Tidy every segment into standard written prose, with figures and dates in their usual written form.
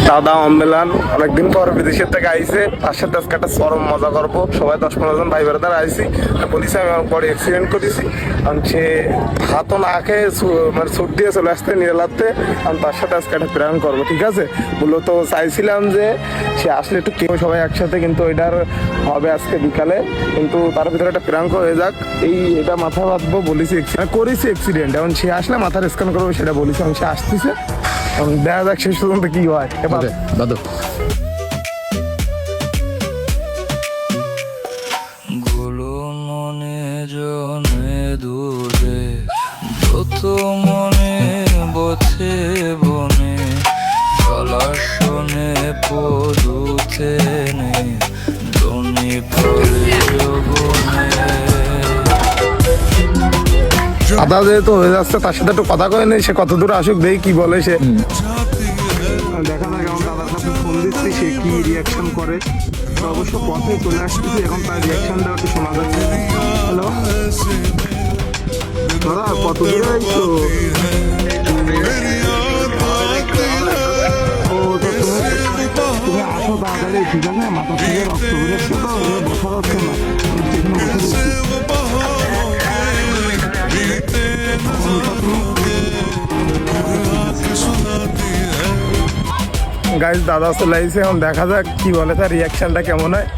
দাদা অম্মেলান অনেকদিন পর বিদেশের থেকে আইসে, তার সাথে আজকে একটা চরম মজা করবো। সবাই 10-15 জন ভাই বেড়াদার আইসি। বলিস আমি আমার বড় অ্যাক্সিডেন্ট করেছি, কারণ সে হাতও না খেয়ে মানে ছুট দিয়ে চলে আসতে নিরালাতে। আমি তার সাথে আজকে একটা প্ল্যান করবো, ঠিক আছে? মূলত চাইছিলাম যে সে আসলে একটু কেউ সবাই একসাথে, কিন্তু এটার হবে আজকে বিকালে। কিন্তু তার ভিতরে একটা প্রাঙ্ক হয়ে যাক, এটা মাথা বাঁধবো বলেছি, করেছি অ্যাক্সিডেন্ট। এখন সে আসলে মাথার স্ক্যান করবো সেটা বলেছি, আমি সে আসতেছে, দেখা যাক শেষ পর্যন্ত কি হয়। এবার দাদু গুলো মনে জনে দূরে যত মনে বথে বনে জলাশনে পদুতে নেই দনি পড়ে যোগনে। আদা যেহেতু হয়ে যাচ্ছে, তার সাথে একটু কথা কয়ে নেই, সে কত দূর আসুক, দেখি কি বলে সে। দেখা যাক, এখন দাদার কাছে ফোন দিচ্ছি, সে কি রিয়াকশন করে। অবশ্য পথে চলে আসতেছি, এখন তার রিয়াকশনটা একটু শোনা যাচ্ছে। হ্যালো দাদা, কত দূরে আইছো? তুমি আসো তাড়াতাড়ি, ঠিক আছে? মাথা থেকে রক্ত বেরোচ্ছে তো, বসা যাচ্ছে না, যেখানে বসে গাইজ। দাদা চলে আইছে, এখন দেখা যাক কি বলে, তার রিয়াকশনটা কেমন হয়।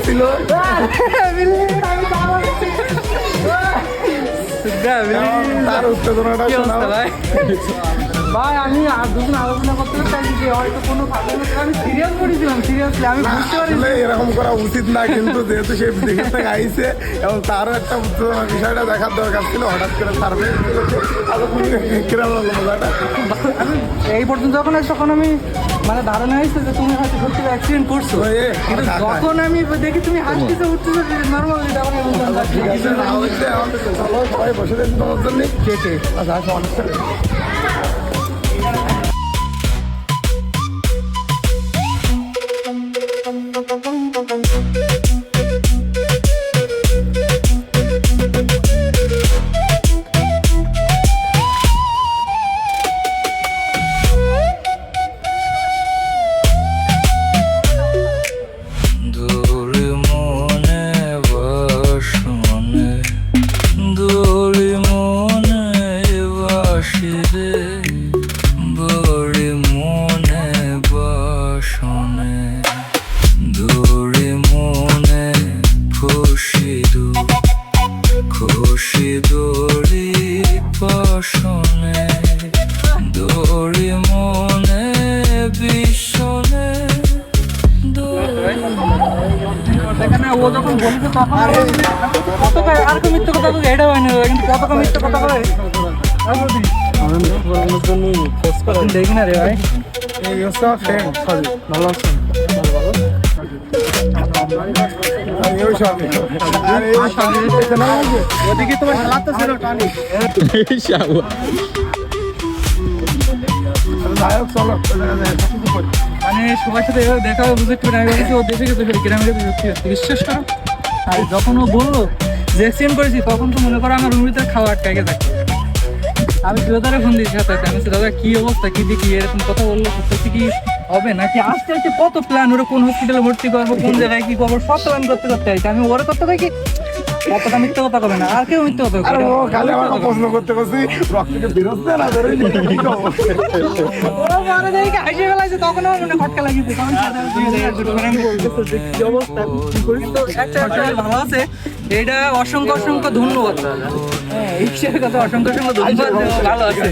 ছিল তার উত্তেজনাটা শোনাও ভাই। আমি আর দুজন আলোচনা করতে চাইছি যে হয়তো কোনো আমি সিরিয়াস করেছিলাম, সিরিয়াসলি আমি বুঝতে পারি এরকম করা উচিত না, কিন্তু যেহেতু সে বিদেশ থেকে আইসে এবং তারও একটা উত্তেজনার বিষয়টা দেখার দরকার ছিল, হঠাৎ করে সার্ভে আমি এই পর্যন্ত যখন আসি তখন আমি মানে ধারণা হয়েছে যে তুমি হয়তো সত্যি অ্যাক্সিডেন্ট করছো, কিন্তু যখন আমি দেখি তুমি হাসতেছো উঠতেছো নর্মাল, এটা আমি সবাই বসে দেখছি তোমার জন্য। আচ্ছা অনেকটা ও যখন বলছে তখন আর কেউ মিথ্যে কথা বলছে, এটা হয় না, কিন্তু কতটা মিথ্যে কথা বলে দেখি না রে ভাই। এই হচ্ছে আমার ফ্রেন্ড সরি, ভালো আছেন? ওদিকে তোমার খেলাতে ছিল টানি মানে সবার সাথে এভাবে দেখা হবে বুঝতে পারি। আমি বলেছি ও দেশে গেছে গ্রামের বিশ্বাস করো। আর যখন ও বললো যে অ্যাক্সিডেন্ট করেছি, তখন তো মনে করো আমার রুমের ভিতরে খাওয়া আটকাইকে থাকতো। আমি দাদারে ফোন দিয়েছি হাতে, আমি দাদা কি অবস্থা, কি দেখি এরকম কথা বললো, সত্যি কি হবে নাকি? আস্তে আস্তে কত প্ল্যান, ওরা কোন হসপিটালে ভর্তি করবো, কোন জায়গায় কি করবো, সব প্ল্যান করতে করতে আইছি। আমি ওরা করতে থাকি, কতটা মিথ্যে কথা কবে না, আর কেউ মিথ্যে কথা প্রশ্ন করতে করছি রক্তকে বিরোধ না ধরে হাসি ফেলাইছে, তখন আমার মনে খটকা লাগিয়েছে। ভালো আছে, এটা অসংখ্য অসংখ্য ধন্যবাদ। হ্যাঁ, ঈশ্বরের কথা অসংখ্য অসংখ্য ধন্যবাদ, ভালো আছে।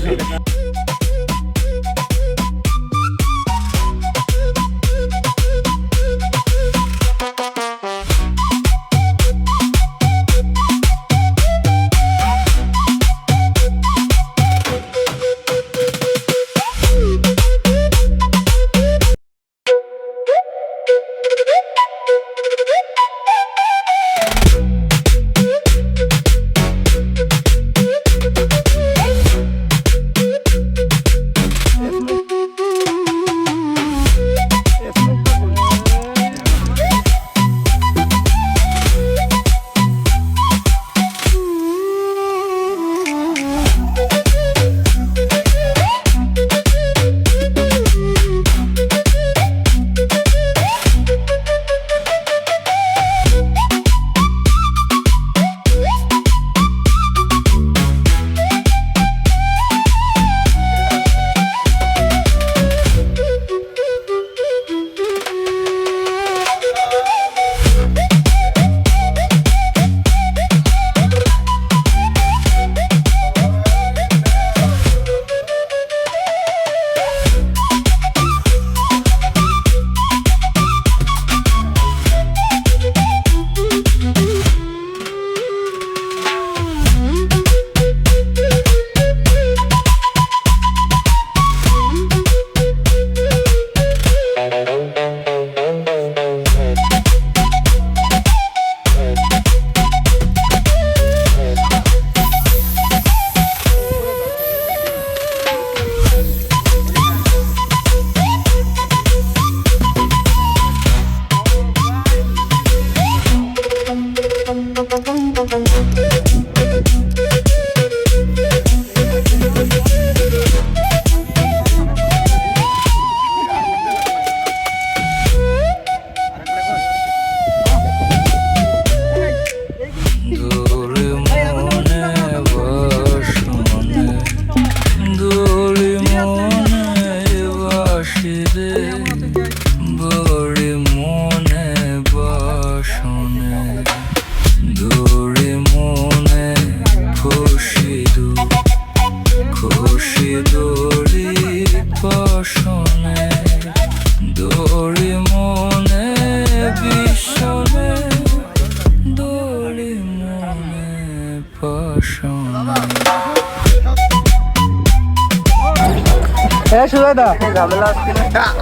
সুজয় দা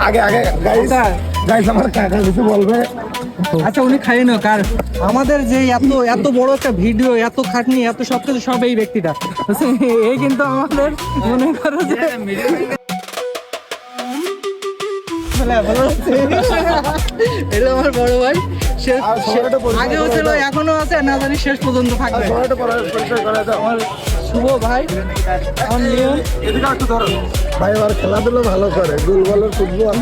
আগে আগে গাইস গাইস আমার কাকা কিছু বলবে। আচ্ছা উনি খাইয়ে নাও কার আমাদের যে এত এত বড় একটা ভিডিও, এত খাটনি, এত সবকিছু সব এই ব্যক্তিটা। এই কিন্তু আমাদের মনে করো যে এটা আমার বড় ভাই, সে আগেও ছিল এখনো আছে, না জানি শেষ পর্যন্ত থাকবে। আমার শুভ ভাই, আমার নিয়ম এদিকে একটু ধরো ভাই, আমার খেলাধুলো ভালো করে, গোল বলের ফুটবল।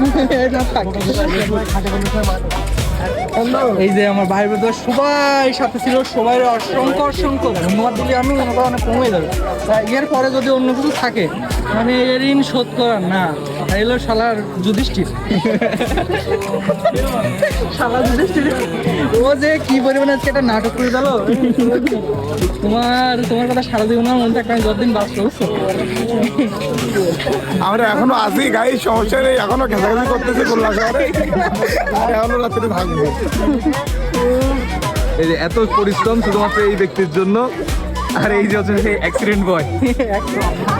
এই যে আমার ভাই বোনদের সবাই সাথে ছিল, সবাই অসংখ্য অসংখ্য ধন্যবাদ দিলে আমি মনে করি অনেক কমে যাবে। এর পরে যদি অন্য কিছু থাকে মানে এর ঋণ শোধ করার না, এলো শালার যুধিষ্ঠির। শালা যুধিষ্ঠির ও যে কি পরিমাণে আজকে একটা নাটক করে দিল। তোমার কথা সারা জীবন আমার মনে থাকে, আমি যতদিন বাঁচতে বুঝছো। আমরা এখনো আছি গাইস, সমস্যা নেই, এখনো ঘেঁচাঘেঁচি করতেছে খুলনা শহরে, আর এখনো রাত্রে থাকবো। এই যে এত পরিশ্রম শুধুমাত্র এই ব্যক্তির জন্য, আর এই যে হচ্ছে সেই অ্যাক্সিডেন্ট বয়।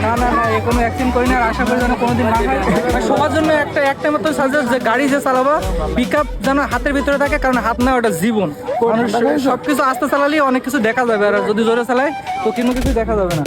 না না না, এ কোনো অ্যাক্সিডেন্ট করি না, আর আশা করি যেন কোনোদিন না হয়। আর সবার জন্য একটা মাত্র সাজেস্ট, যে গাড়ি যে চালাবো পিক আপ যেন হাতের ভিতরে থাকে, কারণ হাত না ওটা জীবন। মানুষ সবকিছু আস্তে চালালে অনেক কিছু দেখা যাবে, আর যদি জোরে চালায় তো কোনো কিছু দেখা যাবে না।